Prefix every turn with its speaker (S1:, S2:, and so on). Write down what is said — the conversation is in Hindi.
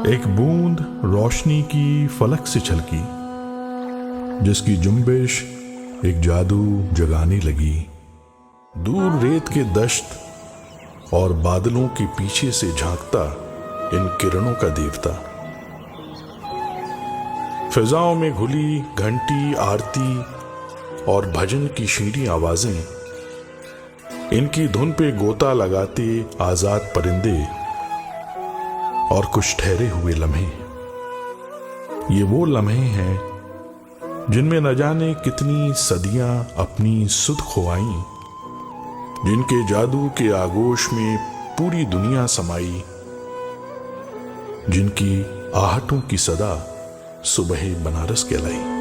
S1: एक बूंद रोशनी की फलक से छलकी, जिसकी जुम्बिश एक जादू जगाने लगी। दूर रेत के दश्त और बादलों के पीछे से झांकता इन किरणों का देवता, फिजाओं में घुली घंटी, आरती और भजन की शीरी आवाजें, इनकी धुन पे गोता लगाते आजाद परिंदे और कुछ ठहरे हुए लम्हे। ये वो लम्हे हैं जिनमें न जाने कितनी सदियां अपनी सुध खोआई, जिनके जादू के आगोश में पूरी दुनिया समाई, जिनकी आहटों की सदा सुबह बनारस कहलाई।